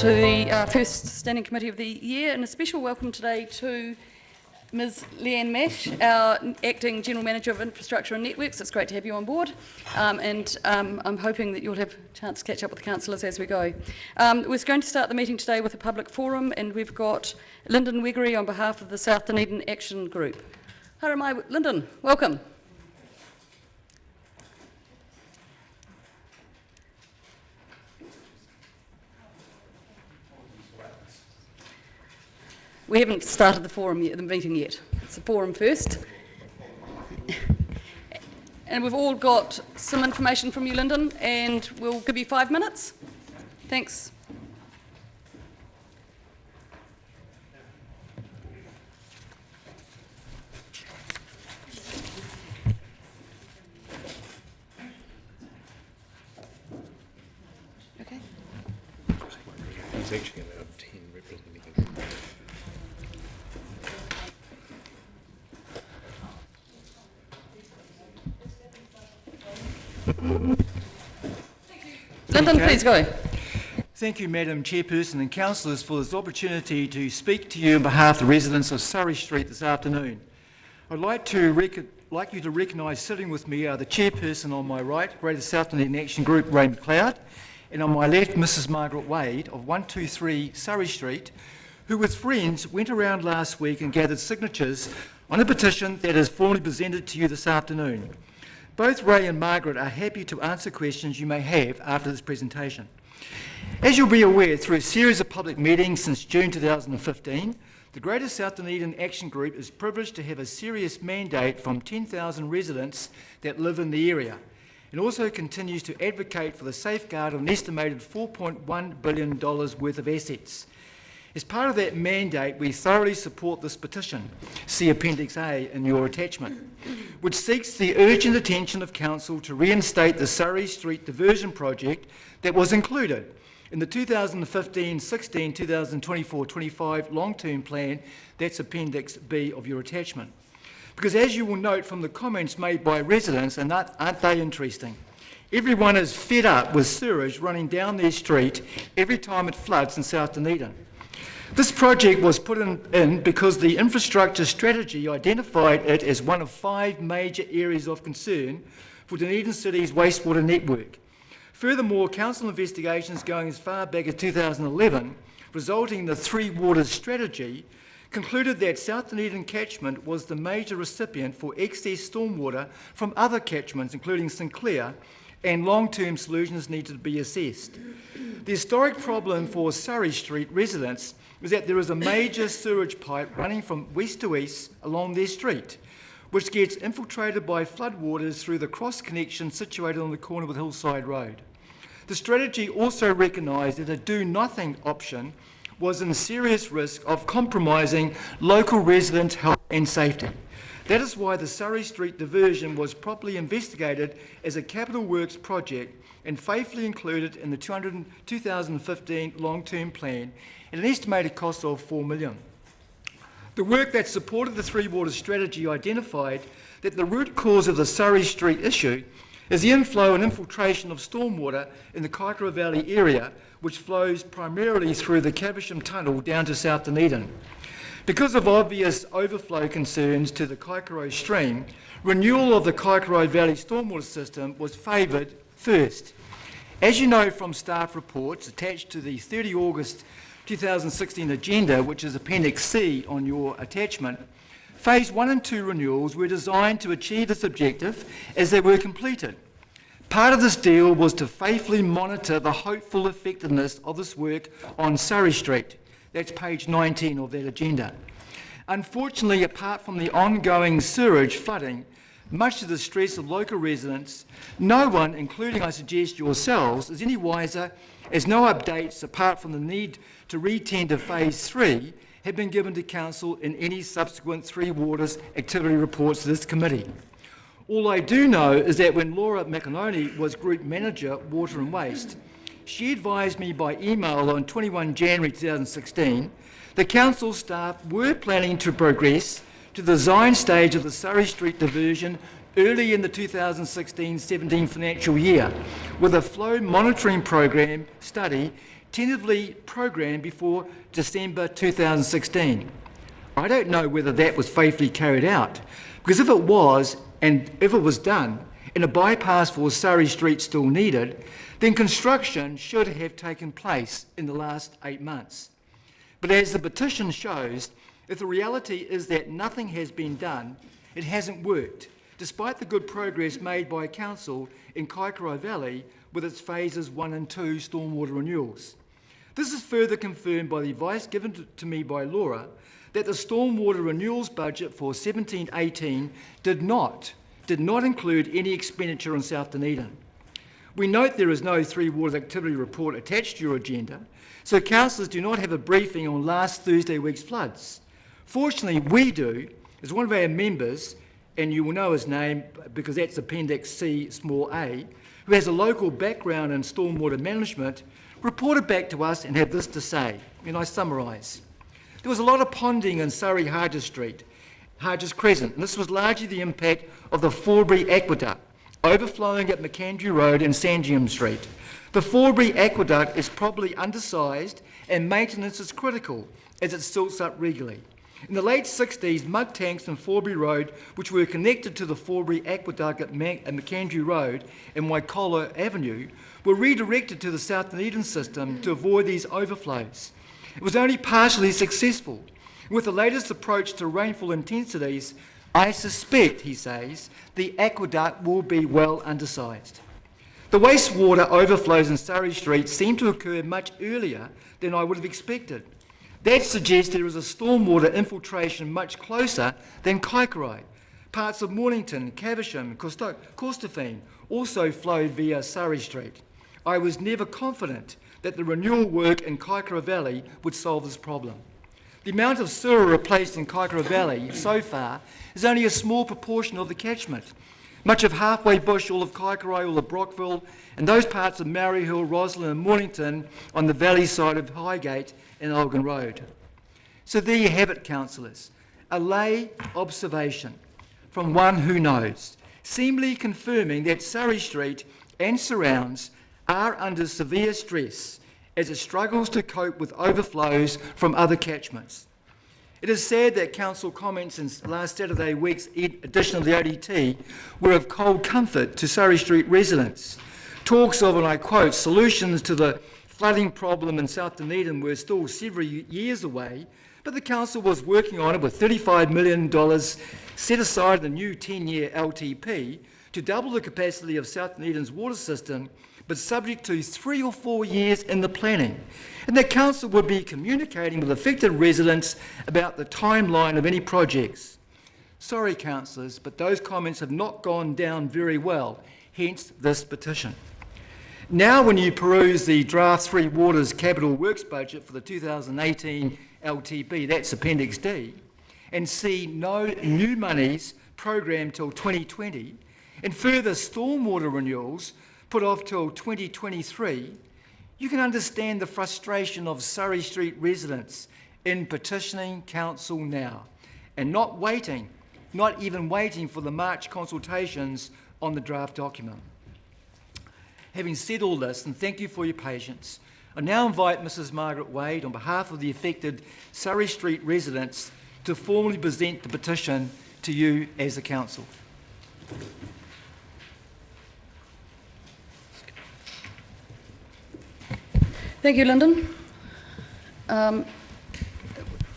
to the first Standing Committee of the year, and a special welcome today to Ms Leanne Mash, our Acting General Manager of Infrastructure and Networks. It's great to have you on board, and I'm hoping that you'll have a chance to catch up with the councillors as we go. We're going to start the meeting today with a public forum, and we've got Lyndon Wiggery on behalf of the South Dunedin Action Group. Haere mai, Lyndon, welcome. We haven't started the meeting yet. It's the forum first. And we've all got some information from you, Lyndon, and we'll give you 5 minutes. Thanks. Okay. He's actually allowed 10 representatives. Lyndon, please go. Thank you, Madam Chairperson and Councillors, for this opportunity to speak to you on behalf of the residents of Surrey Street this afternoon. I'd like you to recognise sitting with me are the Chairperson on my right, Greater South Dunedin Action Group, Ray McLeod, and on my left, Mrs Margaret Wade of 123 Surrey Street, who with friends went around last week and gathered signatures on a petition that is formally presented to you this afternoon. Both Ray and Margaret are happy to answer questions you may have after this presentation. As you'll be aware, through a series of public meetings since June 2015, the Greater South Dunedin Action Group is privileged to have a serious mandate from 10,000 residents that live in the area, and also continues to advocate for the safeguard of an estimated $4.1 billion worth of assets. As part of that mandate, we thoroughly support this petition, see Appendix A in your attachment, which seeks the urgent attention of Council to reinstate the Surrey Street diversion project that was included in the 2015-16, 2024-25 long-term plan. That's Appendix B of your attachment. Because as you will note from the comments made by residents, and aren't they interesting? Everyone is fed up with sewage running down their street every time it floods in South Dunedin. This project was put in because the infrastructure strategy identified it as one of 5 major areas of concern for Dunedin City's wastewater network. Furthermore, council investigations going as far back as 2011, resulting in the 3 waters strategy, concluded that South Dunedin catchment was the major recipient for excess stormwater from other catchments, including Sinclair, and long-term solutions needed to be assessed. The historic problem for Surrey Street residents is that there is a major sewage pipe running from west to east along their street, which gets infiltrated by floodwaters through the cross connection situated on the corner with Hillside Road. The strategy also recognised that a do-nothing option was in serious risk of compromising local residents' health and safety. That is why the Surrey Street diversion was properly investigated as a capital works project and faithfully included in the 2015 long-term plan at an estimated cost of $4 million. The work that supported the 3 waters strategy identified that the root cause of the Surrey Street issue is the inflow and infiltration of stormwater in the Kaikoura Valley area, which flows primarily through the Caversham Tunnel down to South Dunedin. Because of obvious overflow concerns to the Kaikoura stream, renewal of the Kaikoura Valley stormwater system was favoured first. As you know from staff reports attached to the 30 August 2016 agenda, which is Appendix C on your attachment, Phase 1 and 2 renewals were designed to achieve this objective as they were completed. Part of this deal was to faithfully monitor the hopeful effectiveness of this work on Surrey Street. That's page 19 of that agenda. Unfortunately, apart from the ongoing sewage flooding, much to the stress of local residents, no one, including I suggest yourselves, is any wiser, as no updates apart from the need to re-tender Phase 3 have been given to Council in any subsequent 3 waters activity reports to this committee. All I do know is that when Laura McInerney was Group Manager, Water and Waste, she advised me by email on 21 January 2016 that Council staff were planning to progress to the design stage of the Surrey Street diversion early in the 2016-17 financial year, with a flow monitoring program study tentatively programmed before December 2016. I don't know whether that was faithfully carried out, because if it was, and if it was done, and a bypass for Surrey Street still needed, then construction should have taken place in the last 8 months. But as the petition shows, if the reality is that nothing has been done, it hasn't worked, despite the good progress made by Council in Kaikorai Valley with its phases 1 and 2 stormwater renewals. This is further confirmed by the advice given to me by Laura that the stormwater renewals budget for 17-18 did not include any expenditure on South Dunedin. We note there is no Three Waters activity report attached to your agenda, so councillors do not have a briefing on last Thursday week's floods. Fortunately, we do, as one of our members, and you will know his name because that's Appendix C, small a, who has a local background in stormwater management, reported back to us and had this to say, and I summarise. There was a lot of ponding in Surrey Harges Crescent, and this was largely the impact of the Forbury Aqueduct, overflowing at McAndrew Road and Sandringham Street. The Forbury Aqueduct is probably undersized and maintenance is critical as it silts up regularly. In the late 60s, mud tanks on Forbury Road, which were connected to the Forbury Aqueduct at McAndrew Road and Waikola Avenue, were redirected to the South Dunedin system to avoid these overflows. It was only partially successful. With the latest approach to rainfall intensities, I suspect, he says, the aqueduct will be well undersized. The wastewater overflows in Surrey Street seem to occur much earlier than I would have expected. That suggests there is a stormwater infiltration much closer than Kaikorai. Parts of Mornington, Caversham, Corstorphine also flow via Surrey Street. I was never confident that the renewal work in Kaikorai Valley would solve this problem. The amount of sewer replaced in Kaikorai Valley so far is only a small proportion of the catchment. Much of Halfway Bush, all of Kaikorai, all of Brockville, and those parts of Maury Hill, Roslyn and Mornington on the valley side of Highgate and Elgin Road. So there you have it, councillors, a lay observation from one who knows, seemingly confirming that Surrey Street and surrounds are under severe stress as it struggles to cope with overflows from other catchments. It is sad that council comments in last Saturday week's edition of the ODT were of cold comfort to Surrey Street residents. Talks of, and I quote, solutions to the flooding problem in South Dunedin were still several years away, but the council was working on it with $35 million set aside in the new 10-year LTP to double the capacity of South Dunedin's water system, but subject to 3 or 4 years in the planning. And the council would be communicating with affected residents about the timeline of any projects. Sorry, councillors, but those comments have not gone down very well, hence this petition. Now when you peruse the draft Three Waters Capital Works budget for the 2018 LTP, that's Appendix D, and see no new monies programmed till 2020, and further stormwater renewals put off till 2023, you can understand the frustration of Surrey Street residents in petitioning council now and not even waiting for the March consultations on the draft document. Having said all this, and thank you for your patience, I now invite Mrs. Margaret Wade on behalf of the affected Surrey Street residents to formally present the petition to you as the council. Thank you, Lyndon.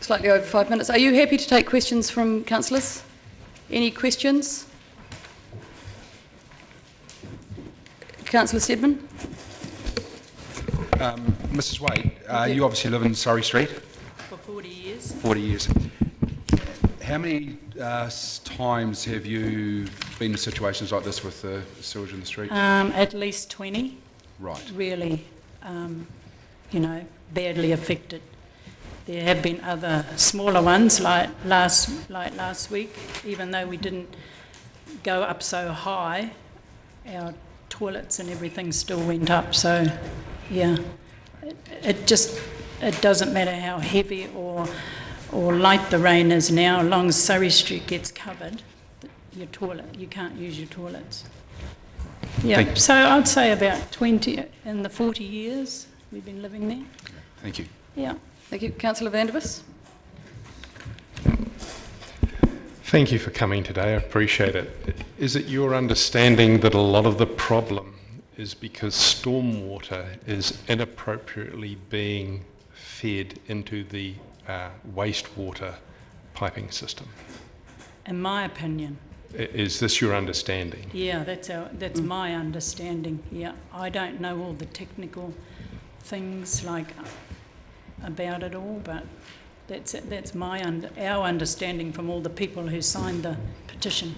Slightly over 5 minutes. Are you happy to take questions from councillors? Any questions? Councillor Stedman? Mrs. Wade, you obviously live in Surrey Street. For 40 years. 40 years. How many times have you been in situations like this with the sewage in the street? At least 20. Right. Really, badly affected. There have been other smaller ones like last week. Even though we didn't go up so high, our toilets and everything still went up. So, yeah, it doesn't matter how heavy or light the rain is now, as long as Surrey Street gets covered, you can't use your toilets. Yeah, so I'd say about 20 in the 40 years. we've been living there. Thank you. Yeah. Thank you. Councillor Vandervis? Thank you for coming today. I appreciate it. Is it your understanding that a lot of the problem is because stormwater is inappropriately being fed into the wastewater piping system? In my opinion. Is this your understanding? Yeah, that's my understanding. Yeah, I don't know all the technical things about it all, but that's our understanding from all the people who signed the petition.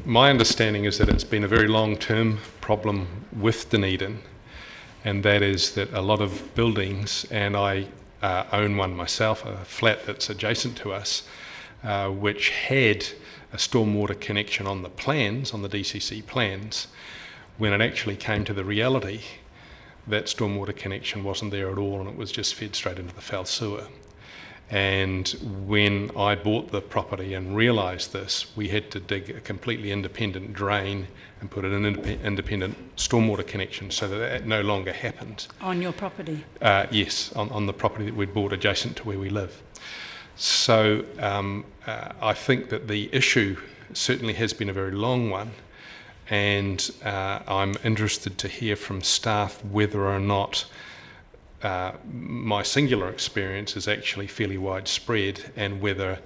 My understanding is that it's been a very long-term problem with Dunedin, and that is that a lot of buildings, and I own one myself, a flat that's adjacent to us, which had a stormwater connection on the plans, on the DCC plans. When it actually came to the reality, that stormwater connection wasn't there at all, and it was just fed straight into the foul sewer. And when I bought the property and realised this, we had to dig a completely independent drain and put an independent stormwater connection so that no longer happened. On your property? Yes, on the property that we'd bought adjacent to where we live. So I think that the issue certainly has been a very long one, and I'm interested to hear from staff whether or not my singular experience is actually fairly widespread, and whether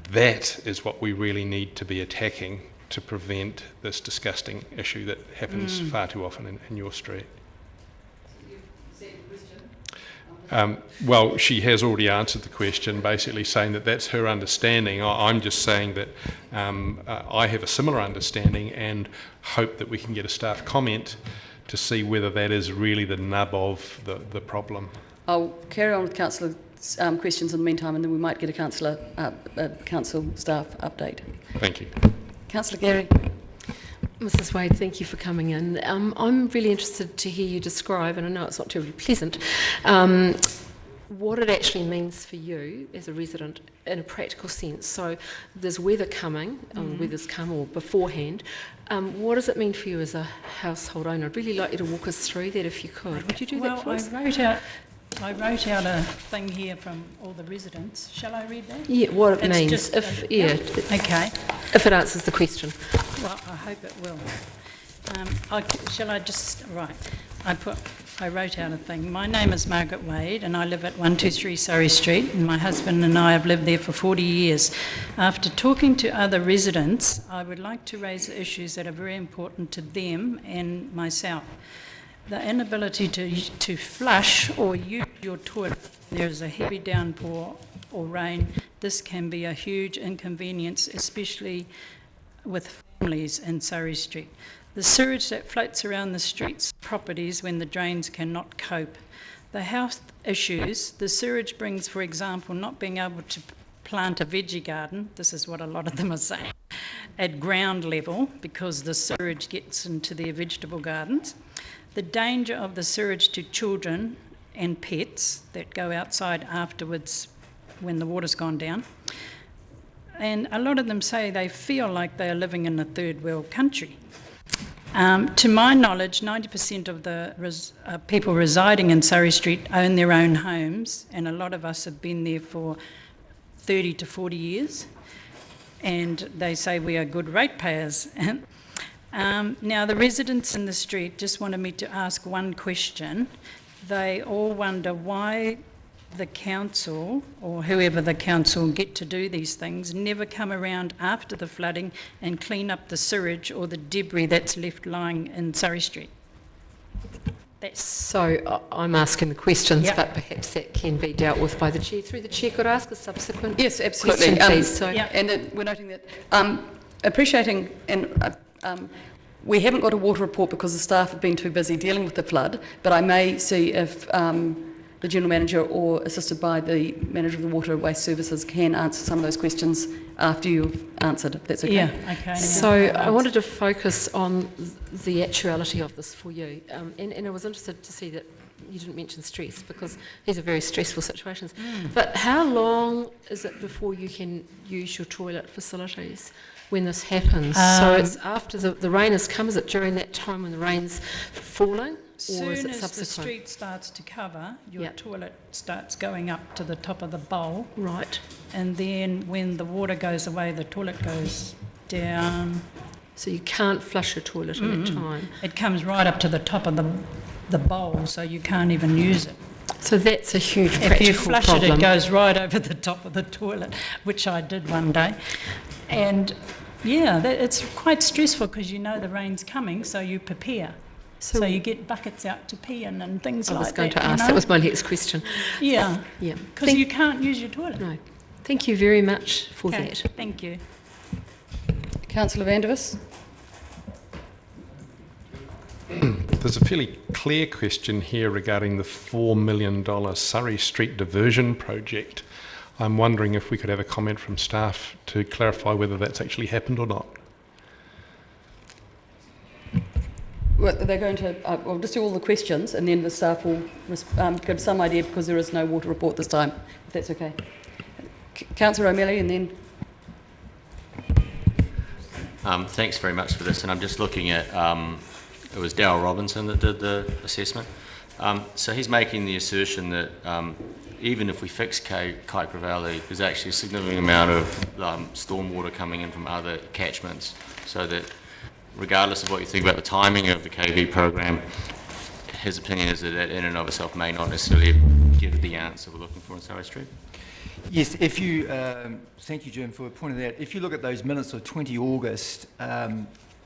that is what we really need to be attacking to prevent this disgusting issue that happens far too often in your street. Well, she has already answered the question, basically saying that that's her understanding. I'm just saying that I have a similar understanding and hope that we can get a staff comment to see whether that is really the nub of the problem. I'll carry on with councillor questions in the meantime, and then we might get a council staff update. Thank you. Councillor Gary. Mrs. Wade, thank you for coming in. I'm really interested to hear you describe, and I know it's not terribly pleasant, what it actually means for you as a resident in a practical sense. So there's weather coming, weather's come or beforehand. What does it mean for you as a household owner? I'd really like you to walk us through that if you could. Would you do that for us? I wrote out a thing here from all the residents. Shall I read that? Yeah, what it It's means. just okay. If it answers the question. Well, I hope it will. I wrote out a thing. My name is Margaret Wade, and I live at 123 Surrey Street, and my husband and I have lived there for 40 years. After talking to other residents, I would like to raise the issues that are very important to them and myself. The inability to flush or use your toilet when there is a heavy downpour or rain. This can be a huge inconvenience, especially with families in Surrey Street. The sewage that floats around the streets, properties when the drains cannot cope. The health issues, the sewage brings, for example, not being able to plant a veggie garden, this is what a lot of them are saying, at ground level because the sewage gets into their vegetable gardens. The danger of the sewage to children and pets that go outside afterwards when the water's gone down. And a lot of them say they feel like they are living in a third world country. To my knowledge, 90% of the people residing in Surrey Street own their own homes, and a lot of us have been there for 30 to 40 years, and they say we are good ratepayers. Now, the residents in the street just wanted me to ask one question. They all wonder why the council, or whoever the council get to do these things, never come around after the flooding and clean up the sewage or the debris that's left lying in Surrey Street. So I'm asking the questions, Yep. but perhaps that can be dealt with by the chair. Through the chair, could I ask a subsequent Yes, absolutely. question, please? So, Yeah. And we're noting that, appreciating, and we haven't got a water report because the staff have been too busy dealing with the flood, but I may see if the General Manager or assisted by the Manager of the Water and Waste Services can answer some of those questions after you've answered, if that's okay. Yeah, okay. So I wanted to focus on the actuality of this for you, and I was interested to see that you didn't mention stress, because these are very stressful situations. But how long is it before you can use your toilet facilities when this happens? So it's after the rain has come, is it during that time when the rain's falling? or is Soon it as the subsequent? street starts to cover, your Yep. toilet starts going up to the top of the bowl, Right. and then when the water goes away, the toilet goes down. So you can't flush your toilet in that time. It comes right up to the top of the bowl, so you can't even use it. So that's a huge If practical you flush problem. it, it goes right over the top of the toilet, which I did one day. And yeah, it's quite stressful because you know the rain's coming, so you prepare. So you get buckets out to pee in and things I like that. was going to you ask, know? that was my next question. Yeah, Yeah. because you can't use your toilet. No. Thank you very much for Okay, that. thank you. Councillor Vandervis? There's a fairly clear question here regarding the $4 million Surrey Street diversion project. I'm wondering if we could have a comment from staff to clarify whether that's actually happened or not. Well, they're going to, we'll just do all the questions and then the staff will give some idea because there is no water report this time, if that's okay. Councillor O'Malley and then... Thanks very much for this, and I'm just looking at, it was Darryl Robinson that did the assessment. So he's making the assertion that even if we fix Kuiper Valley, there's actually a significant amount of stormwater coming in from other catchments, so that regardless of what you think about the timing of the KV program, his opinion is that that in and of itself may not necessarily give the answer we're looking for in Surrey Street. Yes, if you, thank you, Jim, for pointing that out. If you look at those minutes of 20 August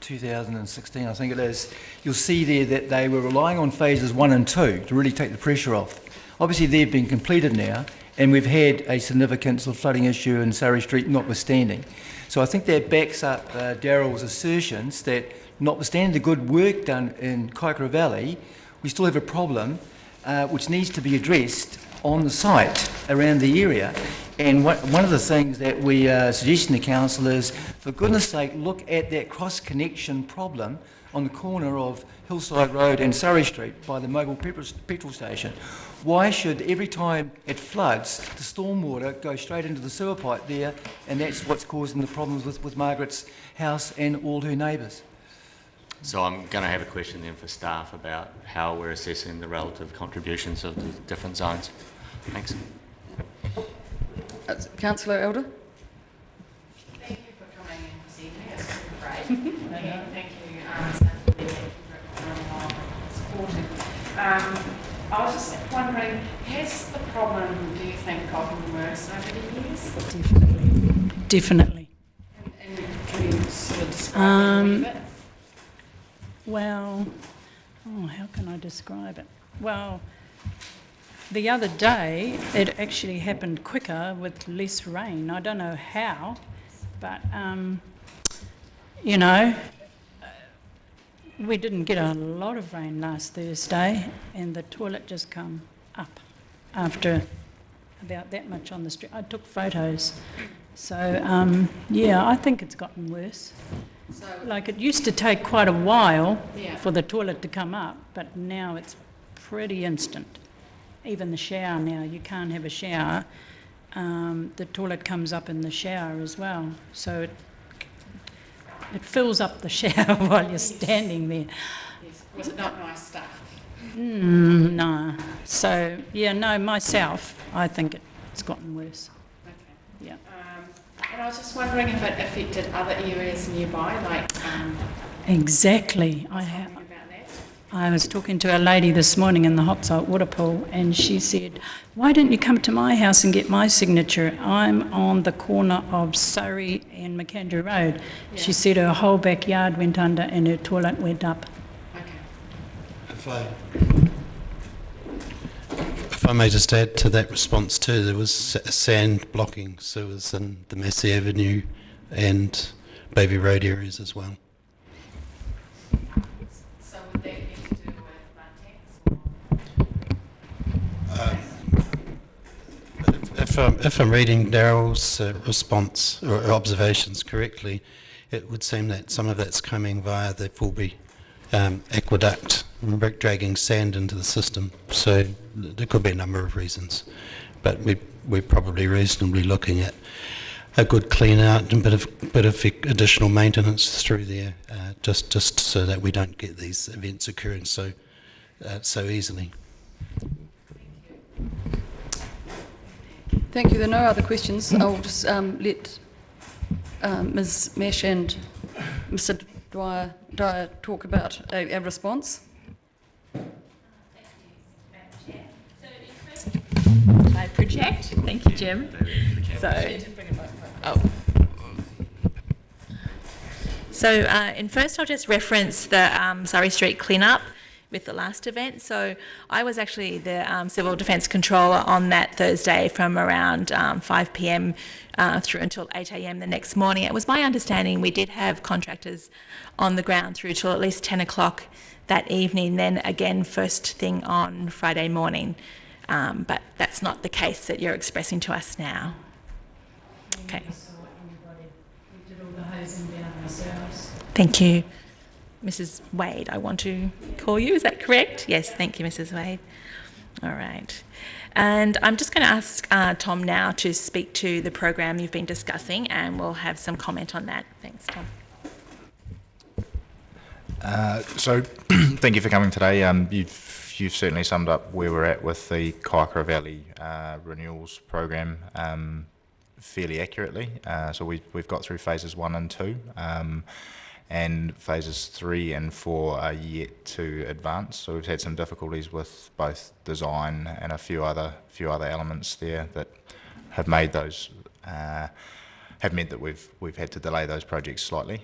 2016, I think it is, you'll see there that they were relying on phases 1 and 2 to really take the pressure off. Obviously, they've been completed now, and we've had a significant sort of flooding issue in Surrey Street notwithstanding. So I think that backs up Darryl's assertions that notwithstanding the good work done in Kuiper Valley, we still have a problem which needs to be addressed on the site around the area. And one of the things that we are suggesting to council is, for goodness sake, look at that cross-connection problem on the corner of Hillside Road and Surrey Street by the mobile petrol station. Why should every time it floods, the stormwater go straight into the sewer pipe there, and that's what's causing the problems with Margaret's house and all her neighbours? So I'm going to have a question then for staff about how we're assessing the relative contributions of the different zones. Thanks. Councillor Elder? Thank you for coming in this evening. It's great. And thank you, Senator, for supporting. I was just wondering, has the problem, do you think, gotten worse over the years? Definitely. And can you sort of describe it a wee bit? Well, how can I describe it? Well, the other day it actually happened quicker with less rain. I don't know how, but you know, we didn't get a lot of rain last Thursday, and the toilet just come up after about that much on the street. I took photos, so yeah, I think it's gotten worse. So, Like, it used to take quite a while Yeah. for the toilet to come up, but now it's pretty instant. Even the shower now, you can't have a shower. The toilet comes up in the shower as well, so it fills up the shower while you're standing there. yes, was it not nice stuff? No. So, yeah, no, myself, I think it's gotten worse. Okay. Yeah. And I was just wondering if it affected other areas nearby, like Exactly. something about that. I was talking to a lady this morning in the hot salt water pool, and she said, "Why don't you come to my house and get my signature? I'm on the corner of Surrey and McAndrew Road." Yeah. She said her whole backyard went under and her toilet went up. Okay. If I may just add to that response too, there was sand blocking sewers in the Massey Avenue and Baby Road areas as well. So would that be to do with mud taps? If I'm reading Darryl's response or observations correctly, it would seem that some of that's coming via the Fulby aqueduct, dragging sand into the system. So there could be a number of reasons, but we're probably reasonably looking at a good clean out and bit of additional maintenance through there, just so that we don't get these events occurring so so easily. Thank you. There are no other questions. I'll just let Ms. Mesh and Mr. Dwyer talk about a response. I project. Thank you, Jim. And first I'll just reference the Surrey Street cleanup with the last event. So I was actually the Civil Defence Controller on that Thursday from around 5 p.m. Through until 8 a.m. the next morning. It was my understanding we did have contractors on the ground through till at least 10 o'clock that evening, then again first thing on Friday morning. But that's not the case that you're expressing to us now. Okay. We did all the hosing down ourselves. Thank you. Mrs. Wade, I want to call you, is that correct? Yes, thank you, Mrs. Wade. All right. And I'm just going to ask Tom now to speak to the program you've been discussing, and we'll have some comment on that. Thanks, Tom. So thank you for coming today. You've certainly summed up where we're at with the Kaikoura Valley renewals program fairly accurately. So we've got through phases 1 and 2, and phases 3 and 4 are yet to advance. So we've had some difficulties with both design and a few other elements there that have made those have meant that we've had to delay those projects slightly.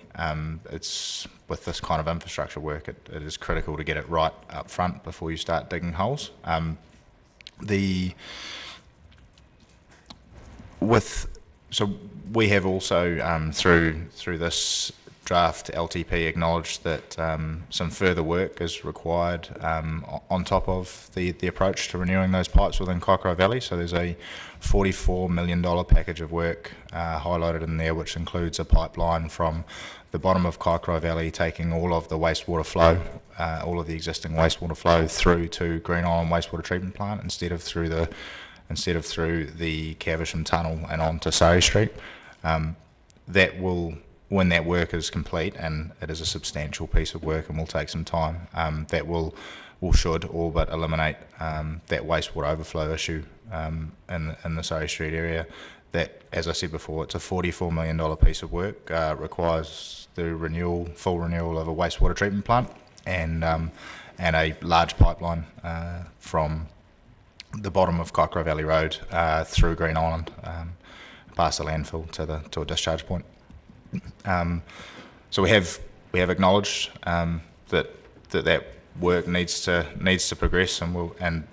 It's with this kind of infrastructure work, it is critical to get it right up front before you start digging holes. So we have also through this draft LTP acknowledged that some further work is required on top of the approach to renewing those pipes within Kaikoura Valley. So there's a $44 million package of work highlighted in there, which includes a pipeline from the bottom of Kaikoura Valley taking all of the wastewater flow, all of the existing wastewater flow through to Green Island Wastewater Treatment Plant instead of through the Caversham Tunnel and on to Surrey Street. When that work is complete, and it is a substantial piece of work and will take some time, that should all but eliminate that wastewater overflow issue in the Surrey Street area. That, as I said before, it's a $44 million piece of work, requires the full renewal of a wastewater treatment plant and a large pipeline from the bottom of Kaikoura Valley Road through Green Island, past the landfill to a discharge point. So we have acknowledged that work needs to progress, and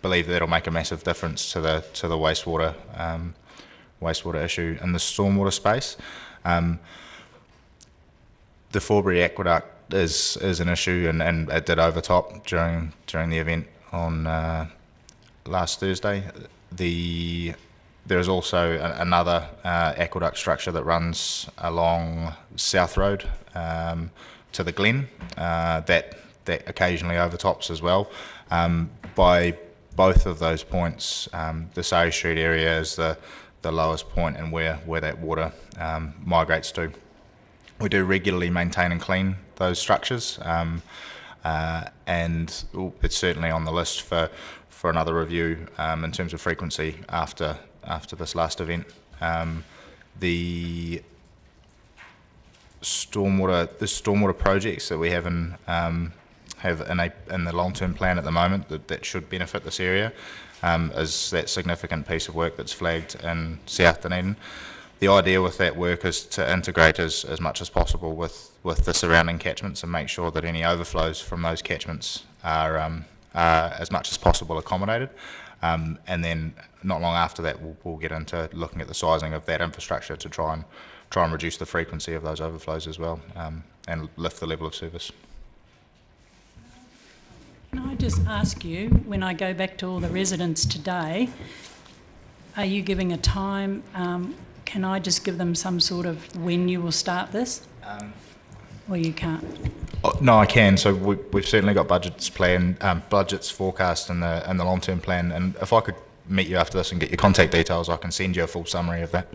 believe that'll make a massive difference to the wastewater issue in the stormwater space. The Forbury Aqueduct is an issue, and it did overtop during the event on last Thursday. There is also another aqueduct structure that runs along South Road to the Glen that occasionally overtops as well. By both of those points, the Surrey Street area is the lowest point and where that water migrates to. We do regularly maintain and clean those structures, and it's certainly on the list for another review in terms of frequency after this last event. The stormwater projects that we have in the long-term plan at the moment that should benefit this area is that significant piece of work that's flagged in South Dunedin. The idea with that work is to integrate as much as possible with the surrounding catchments and make sure that any overflows from those catchments are as much as possible accommodated. And then not long after that, we'll get into looking at the sizing of that infrastructure to try and reduce the frequency of those overflows as well, and lift the level of service. Can I just ask you, when I go back to all the residents today, are you giving a time? Can I just give them some sort of when you will start this? Or you can't? No, I can. So we've certainly got budgets forecast in the long-term plan. And if I could meet you after this and get your contact details, I can send you a full summary of that.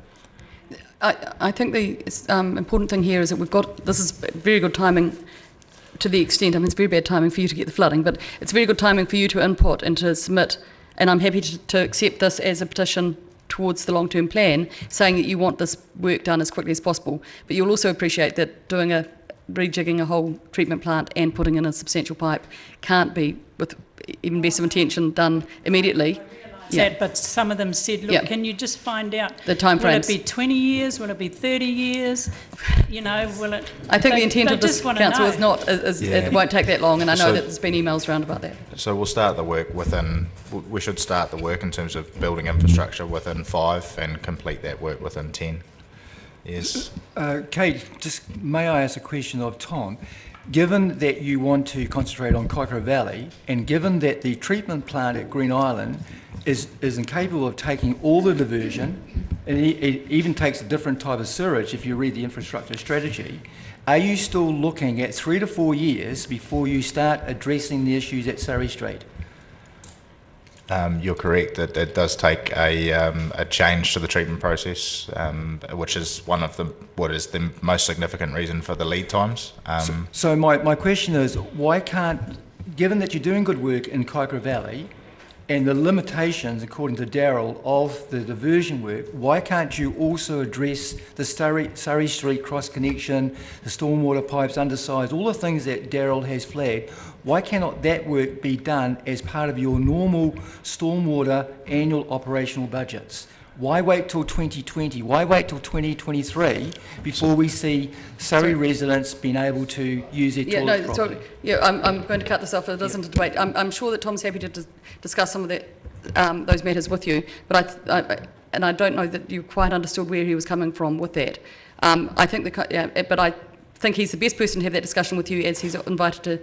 I think the important thing here is that this is very good timing to the extent, I mean, it's very bad timing for you to get the flooding, but it's very good timing for you to input and to submit, and I'm happy to accept this as a petition towards the long-term plan, saying that you want this work done as quickly as possible. But you'll also appreciate that rejigging a whole treatment plant and putting in a substantial pipe can't be, with even best of intention, done immediately. That, but some of them said, look, Yeah. can you just find out The time will frames. it be 20 years, will it be 30 years, you know, will it... I think the they- intent they of this just wanna council know. is not, it won't take that long, and I know So- that there's been emails around about that. So we'll start the work we should start the work in terms of building infrastructure within 5 and complete that work within 10 years. Kate, just may I ask a question of Tom? Given that you want to concentrate on Kaikoura Valley, and given that the treatment plant at Green Island is incapable of taking all the diversion, and it even takes a different type of sewage if you read the infrastructure strategy, are you still looking at 3 to 4 years before you start addressing the issues at Surrey Street? You're correct that it does take a change to the treatment process, which is what is the most significant reason for the lead times. So my question is, why can't, given that you're doing good work in Kaikoura Valley, and the limitations, according to Darryl, of the diversion work, why can't you also address the Surrey Street cross connection, the stormwater pipes undersized, all the things that Darryl has flagged? Why cannot that work be done as part of your normal stormwater annual operational budgets? Why wait till 2020? Why wait till 2023 before we see Surrey residents being able to use their toilets properly? I'm going to cut this off. It isn't a debate. I'm sure that Tom's happy to discuss some of those matters with you, but I don't know that you quite understood where he was coming from with that. But I think he's the best person to have that discussion with you, as he's invited to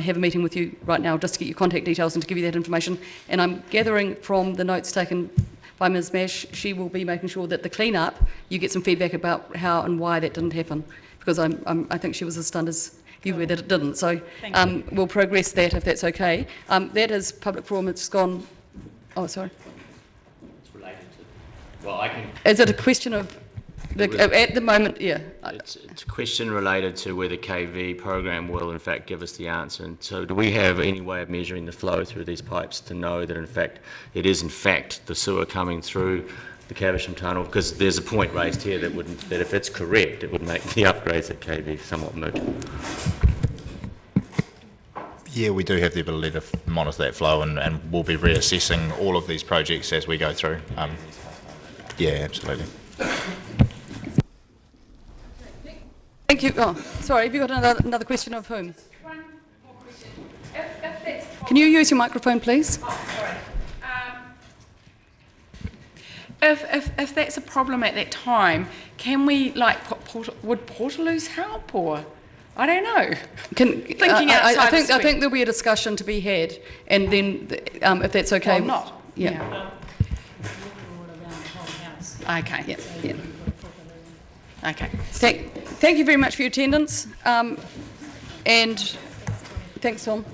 have a meeting with you right now, just to get your contact details and to give you that information. And I'm gathering from the notes taken by Ms Mash, she will be making sure that the clean-up, you get some feedback about how and why that didn't happen, because I think she was as stunned as you were that it didn't. So we'll progress that if that's okay. That is public forum. It's gone. Oh, sorry. It's related to, well, I can... Is it a question of, at the moment, yeah. It's a question related to whether KV program will in fact give us the answer. And so do we have any way of measuring the flow through these pipes to know that in fact it is in fact the sewer coming through the Caversham tunnel? Because there's a point raised here that if it's correct, it would make the upgrades at KV somewhat moot. Yeah, we do have the ability to monitor that flow, and we'll be reassessing all of these projects as we go through. Yeah, absolutely. Thank you. Oh, sorry, have you got another question of whom? One more question. If that's Can you use your microphone, please? sorry. If that's a problem at that time, can we would Portaloos help, or I don't know. Thinking outside I the suite. think there'll be a discussion to be had, and then if that's okay. Well, not. Yeah. Okay. Yeah. Yeah. Okay. Thank you very much for your attendance, and thanks, Tom.